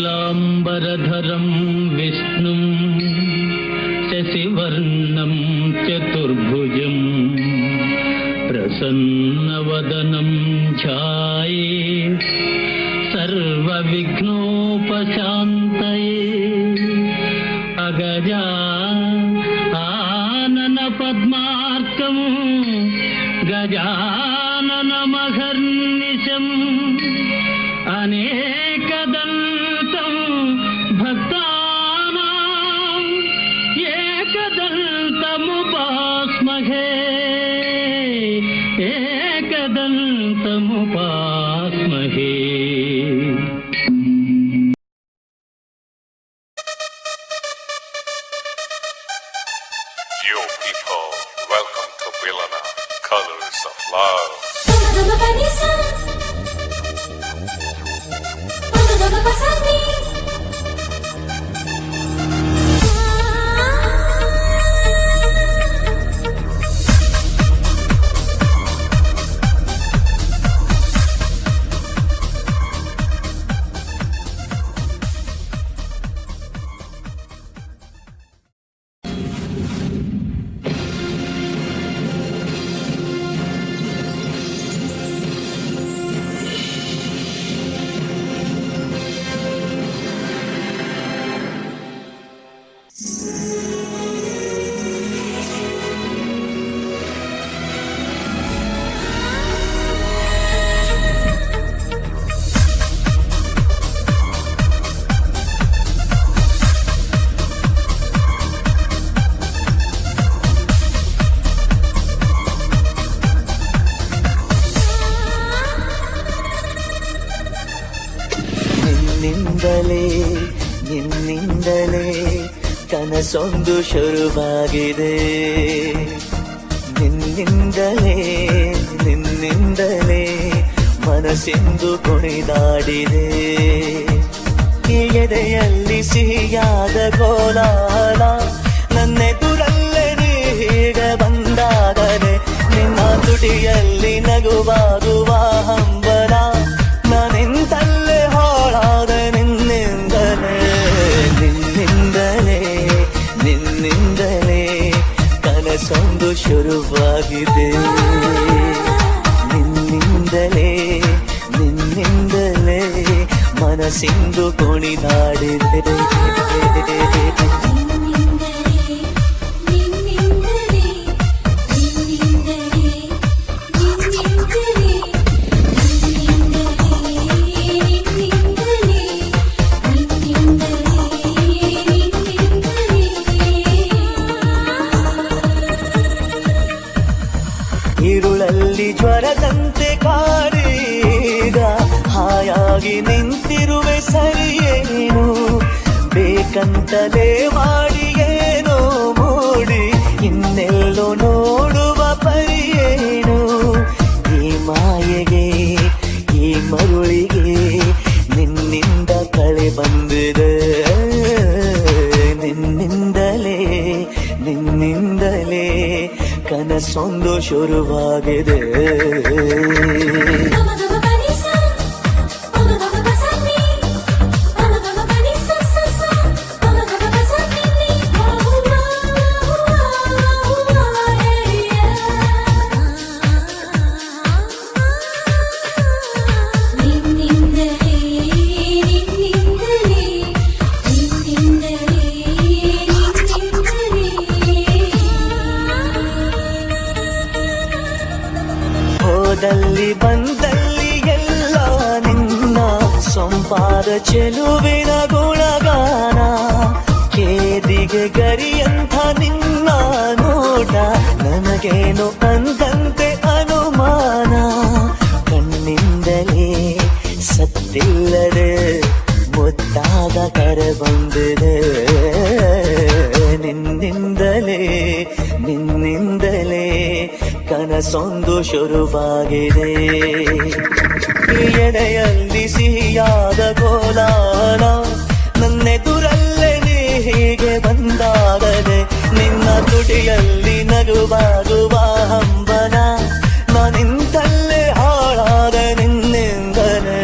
शुक्लाम्बरधरं विष्णुं शशिवर्णं चतुर्भुजं प्रसन्नवदनं ध्यायेत् सर्वविघ्नोपशान्तये अगजा आनन पद्मार्कं गजाननमहर्निशम् अनेकदन्तं भक्तानां एकदन्तमुपास्महे एकदन्तमुपास्महे. Yo people, welcome to Vilana, Colors of Love. ನಿನ್ನಿಂದಲೇ ಕನಸೊಂದು ಶುರುವಾಗಿದೆ. ನಿನ್ನಿಂದಲೇ ಮನಸ್ಸಿಂದು ಕುಣಿದಾಡಿದೆ. ಈ ಎದೆಯಲ್ಲಿ ಸಿಹಿಯಾದ ಕೋಲಾಹಲ ನನ್ನೆದುರಲ್ಲೇ ನೀ ಹೀಗೆ ಬಂದಾಗಲೇ ನಿನ್ನ ತುಟಿಯಲ್ಲಿ ನಗುವಾಗುವ ಹಂಬಲ ನಾನಿಂತಲ್ಲೇ ಹಾಳಾದ ನಿನ್ನಿಂದಲೇ ಕನಸೊಂದು ಶುರುವಾಗಿದೆ. ನಿನ್ನಿಂದಲೇ ಮನಸ್ಸಿಂದು ಕುಣಿದಾಡಿದೆ. ഇരുളಲ್ಲಿ ಜ್ವರದಂತೆ ಕಾಡೀಗ ಹಾಯಾಗಿ ನಿಂತಿರುವೆ ಸರಿಯೇನು ಬೇಕಂತಲೇ ಮಾಡಿ ಏನೋ ಮೂಡಿ ಇನ್ನೆಲ್ಲೋ ನೋಡುವ ಪರಿಯೇನು. ಈ ಮಾಯೆಗೆ ಈ ಮರುಳಿಗೆ ನಿನ್ನಿಂದ ಕಳೆ ಬಂದಿದೆ. ನಿನ್ನಿಂದಲೇ ಕನಸೊಂದು ಶುರುವಾಗಿದೆ. ಹೋದಲ್ಲಿ ಬಂದಲ್ಲಿ ಎಲ್ಲ ನಿನ್ನ ಸೊಂಪಾದ ಚೆಲುವಿನ ಗುಣಗಾನ ಕೇದಿಗೆ ಗರಿಯಂಥ ನಿನ್ನ ನೋಟ ನನಗೇನು ಅಂದಂತೆ ಅನುಮಾನ. ಕಣ್ಣಿಂದಲೇ ಸತ್ತಿಲ್ಲದೆ ಮುದ್ದಾದ ಕರೆ ಬಂದಿದೆ. ನಿನ್ನಿಂದಲೇ ಕನಸೊಂದು ಶುರುವಾಗಿದೆ. ಎಡೆಯಲ್ಲಿ ಸಿಹಿಯಾದ ಕೋಲಾಹಲ ನನ್ನೆದುರಲ್ಲೇ ನೀ ಹೀಗೆ ಬಂದಾಗದೆ ನಿನ್ನ ತುಟಿಯಲ್ಲಿ ನಗುವಾಗುವ ಹಂಬಲ ನಾನಿಂತಲ್ಲೇ ಹಾಳಾದ ನಿನ್ನಿಂದಲೇ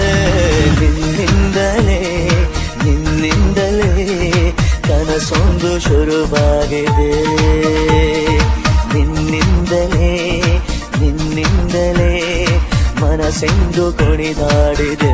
ಶುರುವಾಗಿದೆ. ನಿನ್ನಿಂದಲೇ ಮನಸ್ಸೆಂದು ಕುಣಿದಾಡಿದೆ.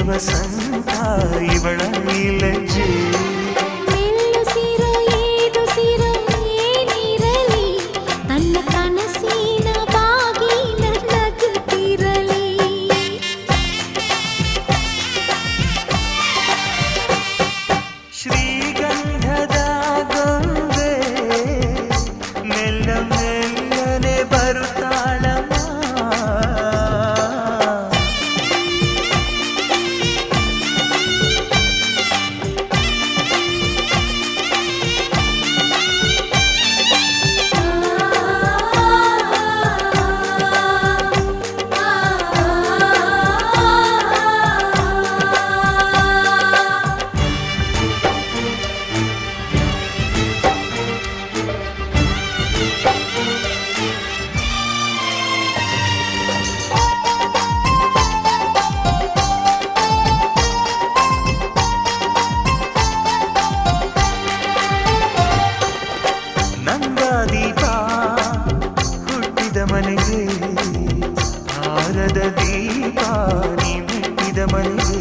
ವಸಂತ ಇವಳ ನೀಲಜ್ಜೆ ಶ್ರೀಗಂಧದ ಗೊಂಬೆ ಮೆಲ್ಲ ಮೆಲ್ಲನೆ ಬರುತ್ತಾಳಮ್ಮ ದೀಪ ಹುಟ್ಟಿದ ಮನೆಗೆ ಹಾರದ ದೀಪ ನೀ ಮೆಟ್ಟಿದ ಮನೆಗೆ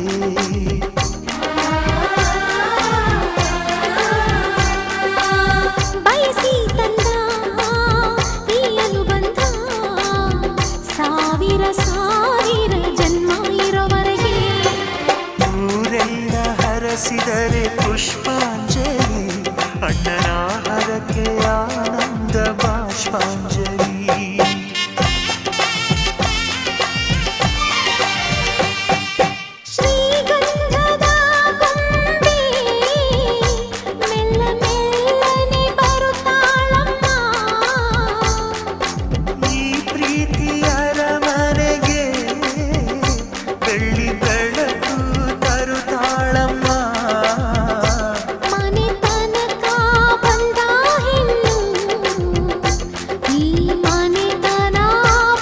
ಬೆಳ್ಳಿ ಬೆಳಕು ತರುತ್ತಾಳಮ್ಮ. ಮನೆ ತನಕ ಬಂದ ಹೆಣ್ಣು ಈ ಮನೆತನ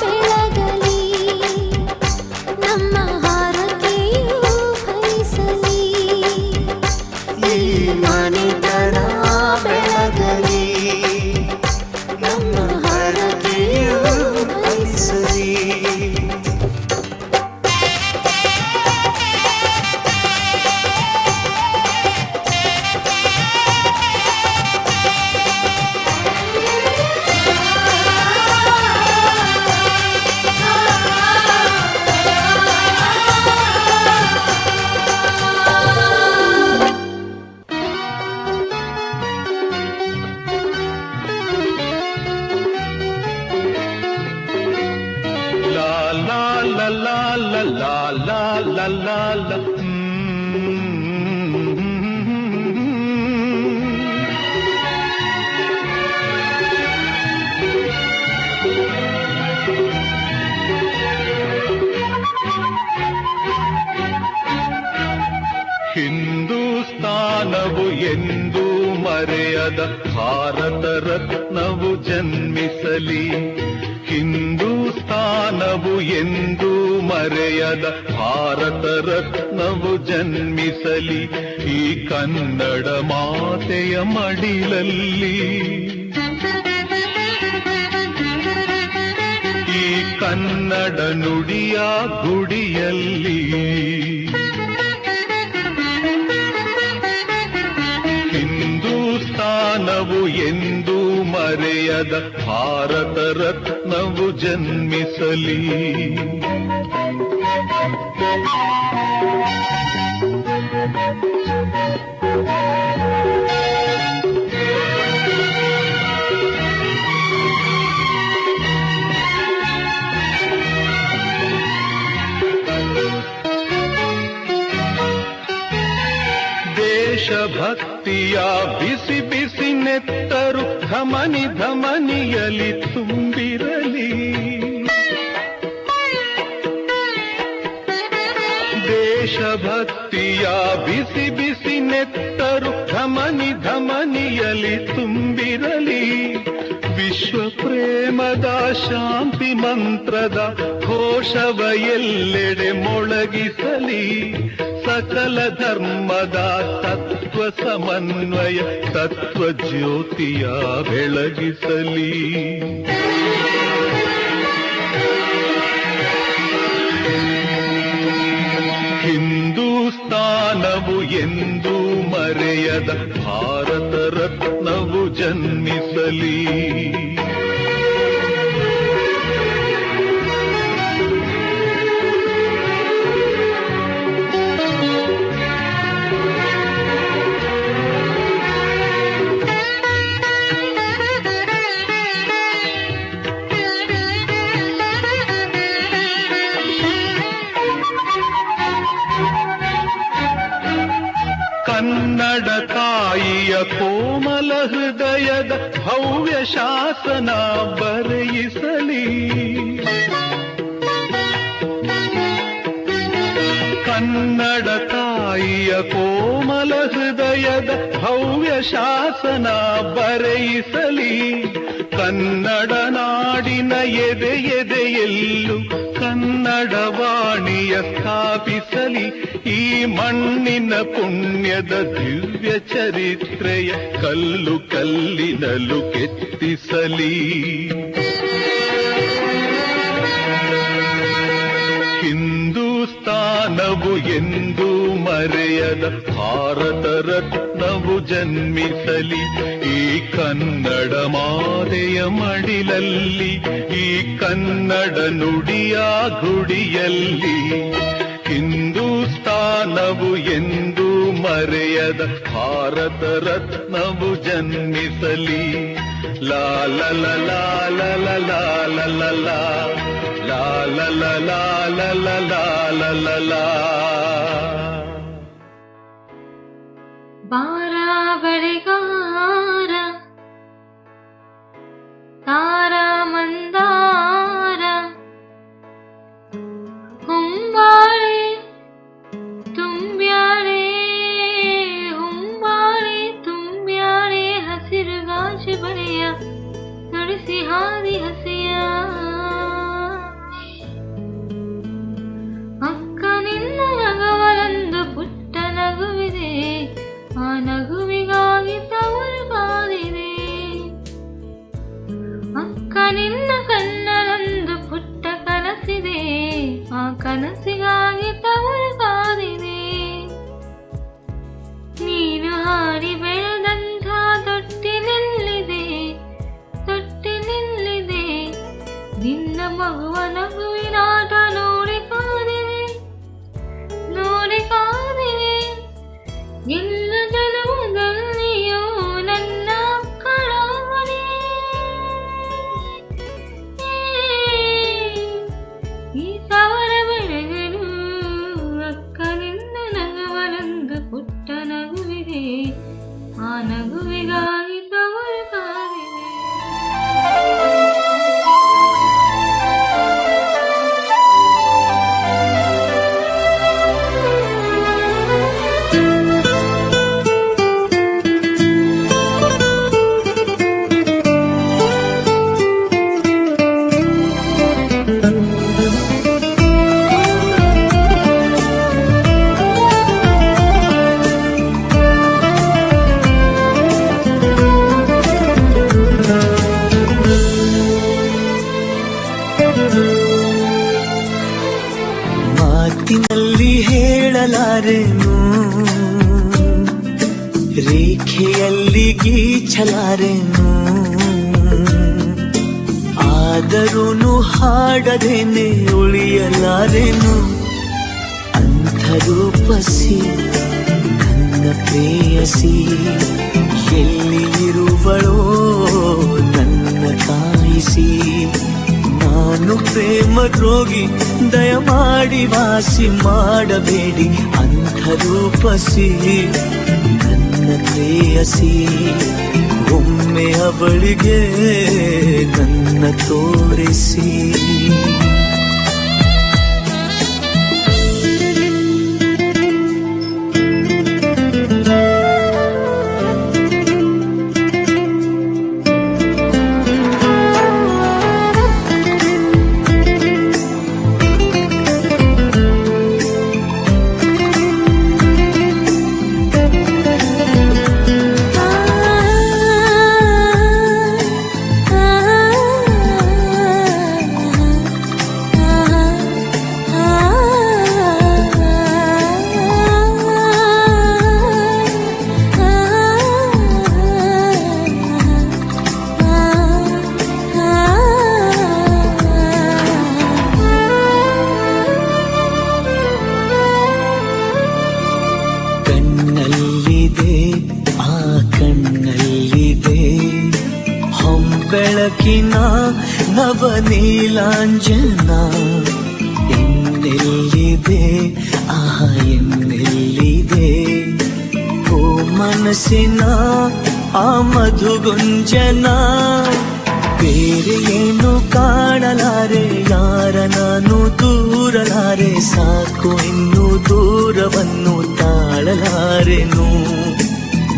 ಬೆಳಗಲಿ, ನಮ್ಮ ಹರಕೆಯು ಫಲಿಸಲಿ. ಈ ಮನೆತನ ಬೆಳಗಲಿ, ನಮ್ಮ ಹರಕೆಯು ಫಲಿಸಲಿ. ಹಿಂದೂಸ್ತಾನವು ಎಂದೂ ಮರೆಯದ ಭಾರತ ರತ್ನವು ಜನ್ಮಿಸಲಿ. ಹಿಂದೂಸ್ತಾನವು ಎಂದೂ ಮರೆಯದ ಭಾರತ ರತ್ನವು ಜನ್ಮಿಸಲಿ. ಈ ಕನ್ನಡ ಮಾತೆಯ ಮಡಿಲಲ್ಲಿ, ಈ ಕನ್ನಡ ನುಡಿಯ ಗುಡಿಯಲ್ಲಿ. ಹಿಂದೂಸ್ತಾನವು ಎಂದೂ ಮರೆಯದ ಭಾರತ ರತ್ನವು ಜನ್ಮಿಸಲಿ. ದೇಶಭಕ್ತಿಯ ಬಿಸಿ ಬಿಸಿ ನೆತ್ತರು ಧಮನಿ ಧಮನಿಯಲಿ ತುಂಬಿರಲಿ. ದೇಶಭಕ್ತಿಯ ಬಿಸಿ ಬಿಸಿ ನೆತ್ತರು ಧಮನಿ ಧಮನಿಯಲಿ ತುಂಬಿರಲಿ. ವಿಶ್ವ ಪ್ರೇಮದ ಶಾಂತಿ ಮಂತ್ರದ ಘೋಷವ ಎಲ್ಲೆಡೆ ಮೊಳಗಿಸಲಿ. ಸಕಲ ಧರ್ಮದ ತತ್ವ ಸಮನ್ವಯ ತತ್ವ ಜ್ಯೋತಿಯ ಬೆಳಗಿಸಲಿ. ಹಿಂದೂಸ್ತಾನವು ಎಂದೂ ಮರೆಯದ ಭಾರತ ರತ್ನವು ಜನ್ಮಿಸಲಿ. ಕನ್ನಡ ತಾಯಿಯ ಕೋಮಲ ಹೃದಯದ ಭವ್ಯ ಶಾಸನ ಬರೆಯಿಸಲಿ. ಕನ್ನಡ ತಾಯಿಯ ಕೋಮಲ ಹೃದಯದ ಭವ್ಯ ಶಾಸನ ಬರೆಯಿಸಲಿ. ಕನ್ನಡ ನಾಡಿನ ಎದೆ ಎದೆಯಲ್ಲೂ ಕನ್ನಡ ವಾಣಿಯ ಸ್ಥಾಪಿಸಲಿ. ಈ ಮಣ್ಣಿನ ಪುಣ್ಯದ ದಿವ್ಯ ಚರಿತ್ರೆಯ ಕಲ್ಲು ಕಲ್ಲಿನಲ್ಲೂ ಕೆತ್ತಿಸಲಿ. ಹಿಂದೂಸ್ತಾನವು ಎಂದೂ ಮರೆಯದ ಭಾರತ ರತ್ನವು ಜನ್ಮಿಸಲಿ. ಈ ಕನ್ನಡ ಮಾತೆಯ ಮಡಿಲಲ್ಲಿ, ಈ ಕನ್ನಡ ನುಡಿಯ ಗುಡಿಯಲ್ಲಿ. ಹಿಂದೂಸ್ತಾನವು ಎಂದೂ ಮರೆಯದ ಭಾರತ ರತ್ನವು ಜನ್ಮಿಸಲಿ. ಲಾ ಲ ಲ ಲಾ ಲ ಲ ಲಾ ಲ ಲ ಲಾ ಲಾ ಲ ಲ ಲಾ ಲ ಲ ಲಾ ಲ ಲ ಲಾ. ಬಾರ ಬೆಳೆಗಾರ ತಾರ ಮಂದಾರ ಹೊಂಬಾಳೆ ಕನಸಿಗಾಗಿ ತವರು ಕಾದಿದೆ. ನೀನು ಹಾಡಿ ಬೆಳೆದಂಥ ತೊಟ್ಟಿಲೆಲ್ಲಿದೆ, ತೊಟ್ಟಿಲೆಲ್ಲಿದೆ ನಿನ್ನ ಮಗುವ ನಗುವಿನಾಟ ನೋಡಿ ಕಾದಿದೆ, ನೋಡಿ ಕಾದಿದೆ. ಎಲ್ಲ ಜನ್ಮದಲ್ಲಿಯೂ ನನ್ನ ಕಳವಳಿ ಈ ಸವರ ಬೆಳಗಲು ಅಕ್ಕನಿಂದ ನಗುವಲೊಂದು ಪುಟ್ಟ ನಗುವಿದೆ, ಆ ನಗುವಿಗಾಗಿ ತವರು ಕಾದಿದೆ. ಮಾತಿನಲ್ಲಿ ಹೇಳಲಾರೆನು, ರೇಖೆಯಲ್ಲಿ ಗೀಚಲಾರೆನು, ಆದರೂನು ಹಾಡದೇನೆ ಉಳಿಯಲಾರೆನು. ಅಂಥ ರೂಪಸಿ ನನ್ನ ಪ್ರೇಯಸಿ ಎಲ್ಲಿ ಇರುವಳೋ ನನ್ನ ಕಾಯಿಸಿ. ನಾನು ಪ್ರೇಮ ರೋಗಿ, ದಯಮಾಡಿ ವಾಸಿ ಮಾಡಬೇಡಿ. ಅಂಥ ರೂಪಸಿ ನನ್ನ ಪ್ರೇಯಸಿ ಒಮ್ಮೆ ಅವಳಿಗೆ ನನ್ನ ತೋರಿಸಿ. ಬೆಳಕಿನ ನವನೀಲಾಂಜನ ಎನ್ನೆಲ್ಲಿದೆ, ಆಹಾ ಎನ್ನೆಲ್ಲಿದೆ. ಓ ಮನಸ್ಸಿನ ಆ ಮಧುಗುಂಜನ, ಬೇರೆ ಏನು ಕಾಣಲಾರೆ, ಯಾರ ನಾನು ದೂರಲಾರೆ. ಸಾಕು ಇನ್ನು ದೂರವನ್ನು ತಾಳಲಾರೆನು.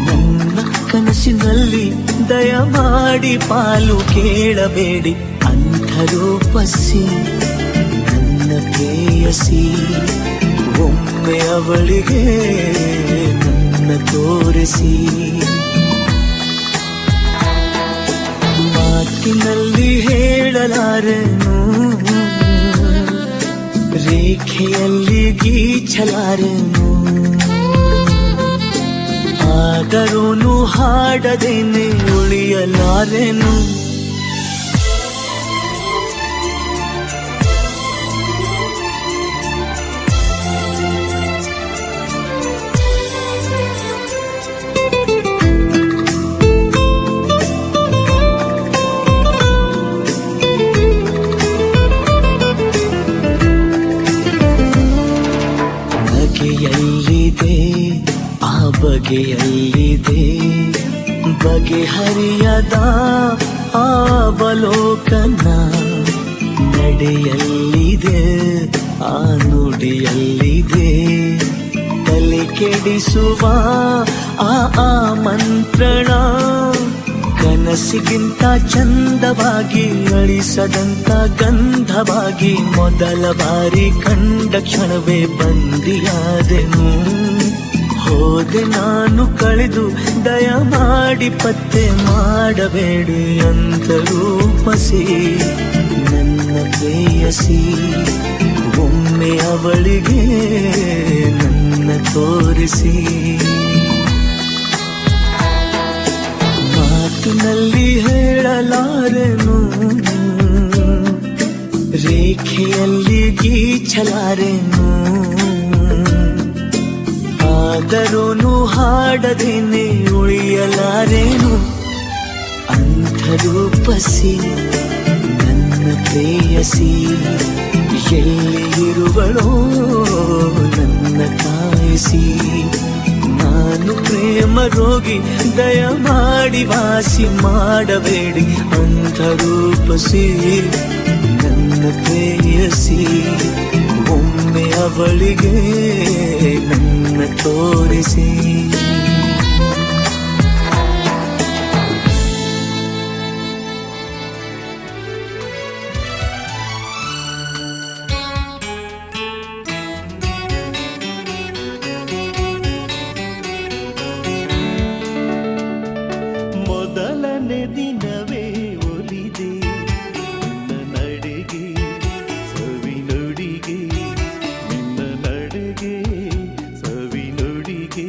ನನ್ನ ಕನಸಿನಲ್ಲಿ ದಯಮಾಡಿ ಪಾಲು ಕೇಳಬೇಡಿ. ಅಂಥ ರೂಪಸಿ ನನ್ನ ಪ್ರೇಯಸಿ ಒಮ್ಮೆ ಅವಳಿಗೆ ನನ್ನ ತೋರಿಸಿ. ಮಾತಿನಲ್ಲಿ ಹೇಳಲಾರೆನು, ರೇಖೆಯಲ್ಲಿ ಗೀಚಲಾರೆನು, ಆದರೂನು ಹಾಡದೇನೆ ಉಳಿಯಲಾರೆನು. ಬಗೆಯಲ್ಲಿದೆ ಆ ಬಗೆಯಲ್ಲಿದೆ, ಬಗೆಹರಿಯದ ಅವಲೋಕನ. ನಡೆಯಲ್ಲಿದೆ ಆ ನುಡಿಯಲ್ಲಿದೆ, ತಲೆ ಕೆಡಿಸುವ ಆ ಮಂತ್ರಣ. ಕನಸಿಗಿಂತ ಚಂದವಾಗಿ ಅಳಿಸದಂತ ಗಂಧವಾಗಿ ಮೊದಲ ಬಾರಿ ಕಂಡ ಕ್ಷಣವೇ ಬಂದಿಯಾದೆನು. ಹೋದೆ ನಾನು ಕಳೆದು ದಯಮಾಡಿ ಪತ್ತೆ ಮಾಡಬೇಡಿ ಅಂತ ರೂಪಸಿ ನನ್ನ ಪ್ರೇಯಸಿ ಒಮ್ಮೆ ಅವಳಿಗೆ ನನ್ನ ತೋರಿಸಿ. ಮಾತಿನಲ್ಲಿ ಹೇಳಲಾರೆನು, ರೇಖೆಯಲ್ಲಿ ಗೀಚಲಾರೆನು, ಆದರೂನು ಹಾಡದೇನೆ ಉಳಿಯಲಾರೇನು. ಅಂಥರೂಪಸಿ ನನ್ನ ಪ್ರೇಯಸಿ, ಎಲ್ಲಿ ಇರುವಳೋ ನನ್ನ ಕಾಯಿಸಿ. ನಾನು ಪ್ರೇಮ ರೋಗಿ, ದಯಮಾಡಿ ವಾಸಿ ಮಾಡಬೇಡಿ. ಅಂಥರೂಪಸಿ ನನ್ನ ಪ್ರೇಯಸಿ, ಒಮ್ಮೆ ಅವಳಿಗೆ ನನ್ನ ತೋರಿಸಿ. ಮೊದಲನೇ ದಿನವೇ ಒಲಿದೆ ನಿನ್ನ ನಡೆಗೆ, ಸವಿ ನುಡಿಗೆ, ನಿನ್ನ ನಡೆಗೆ ಸವಿ ನುಡಿಗೆ.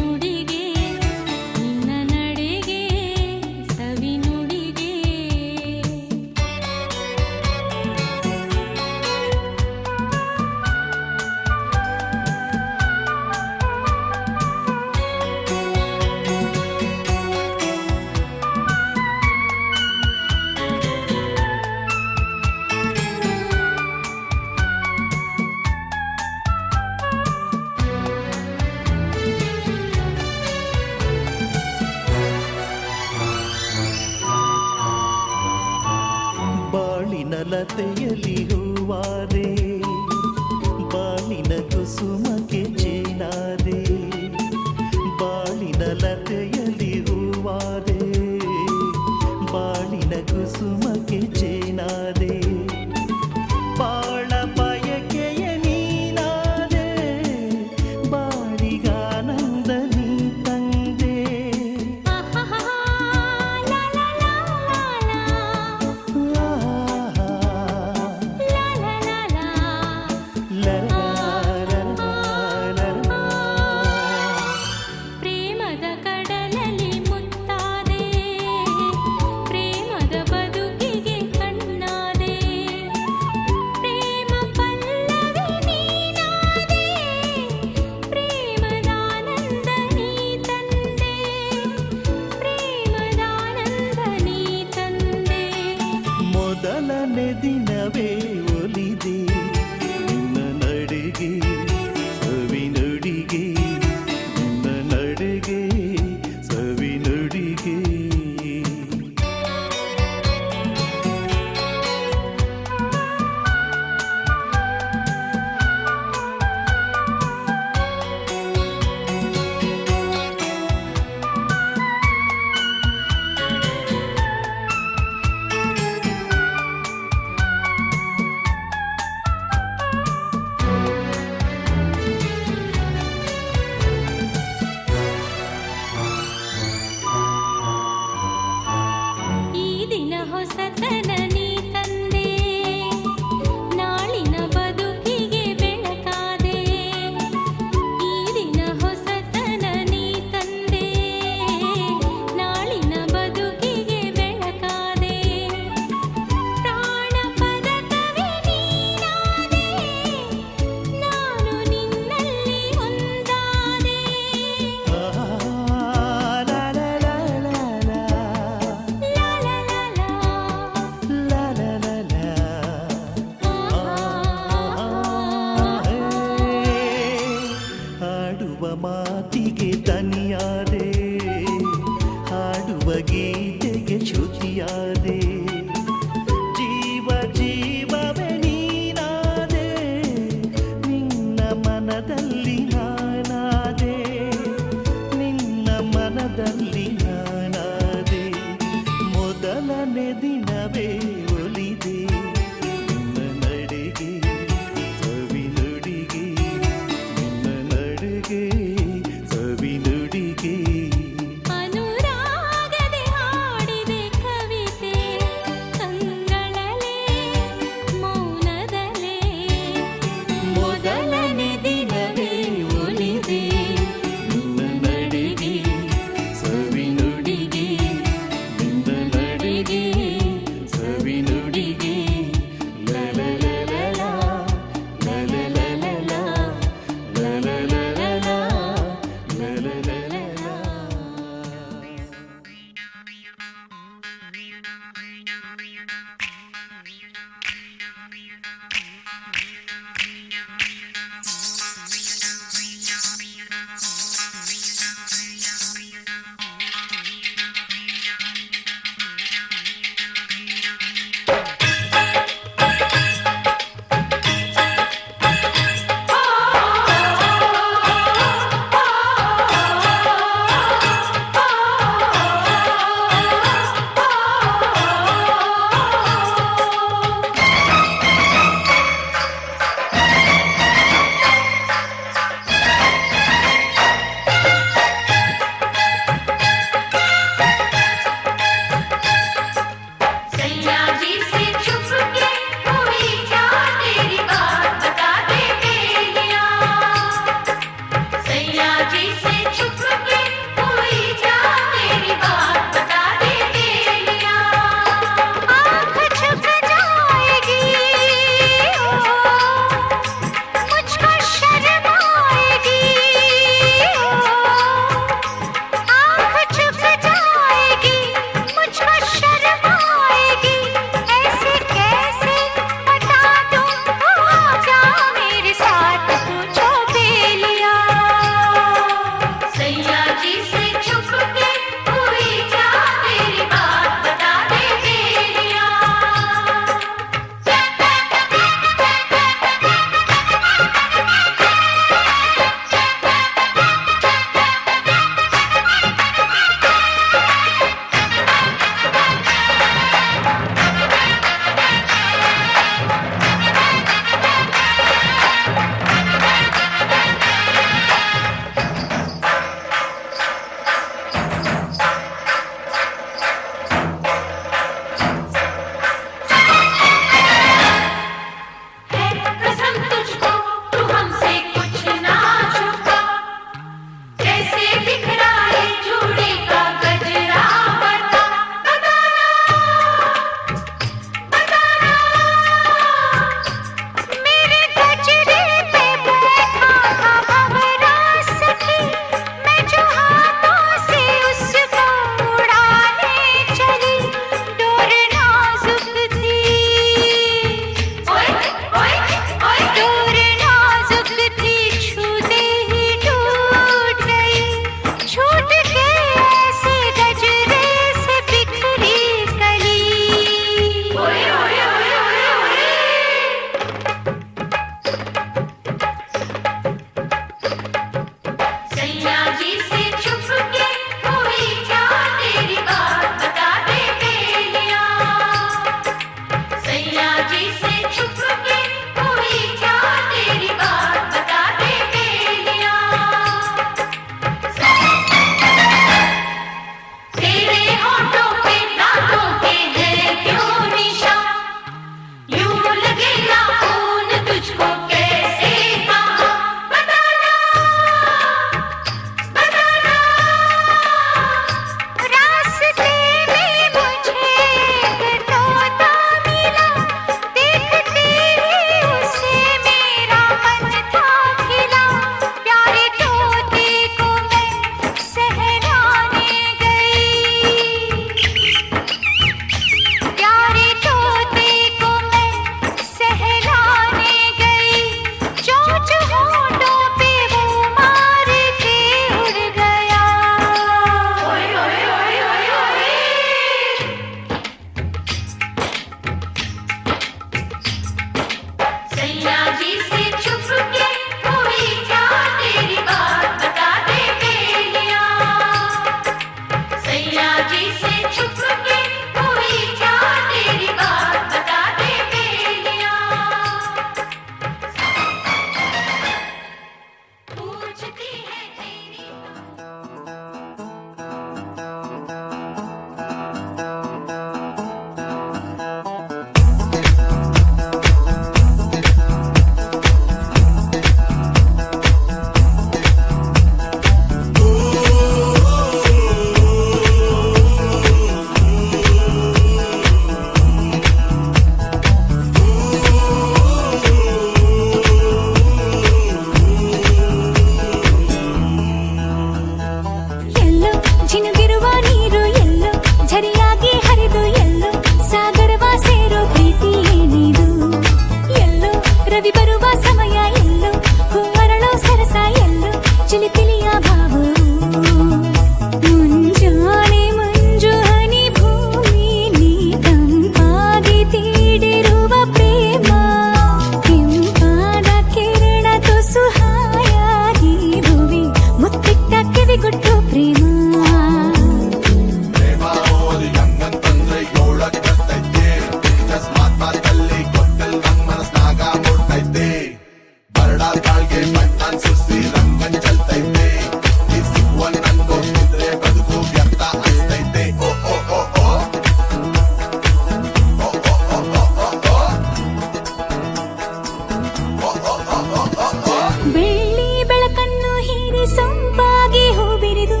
ಬೆಳ್ಳಿ ಬೆಳಕನ್ನು ಹೀರಿ ಸೊಂಪಾಗಿ ಹೂ ಬಿರಿದು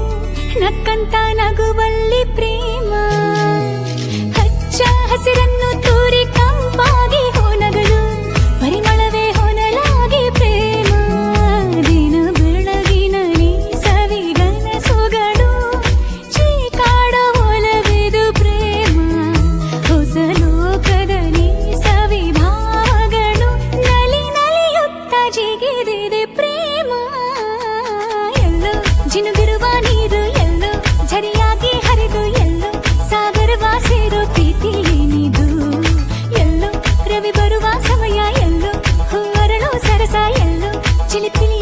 ನಕ್ಕಂತ ನಗುವಲ್ಲಿ ಪ್ರೇಮ ಹಚ್ಚ ಹಸಿರನ್ನು ತೂರಿ ಕಂಪಾಗಿ ಹೊನಗಲು ಪರಿಮಳವೇ ಹೊನಲಾಗಿ ಪ್ರೇಮ ದಿನ ಬೆಳಗಿನ ನೀ ಸವಿಗನ ಸೊಗಡು ಚೀಕಾಡ ಒಲವಿದು ಪ್ರೇಮ ಹೊಸ ಲೋಕದ ನೀ ಸವಿಭಾವಗಳು ನಲಿ ನಲಿಯುತ್ತ ಜಿಗಿದಿದೆ ಪ್ರೇಮ ಎಲ್ಲೋ ಜಿನುಗಿರುವ ನೀರು ಎಲ್ಲೋ ಝರಿಯಾಗಿ ಹರಿದು ಎಲ್ಲೋ ಸಾಗರವ ಸೇರೋ ಪ್ರೀತಿ ಏನಿದು ಎಲ್ಲೋ ರವಿ ಬರುವ ಸಮಯ ಎಲ್ಲೋ ಹೂವರಳು ಸರಸ ಎಲ್ಲೋ ಚಿಲಿಪಿಲಿ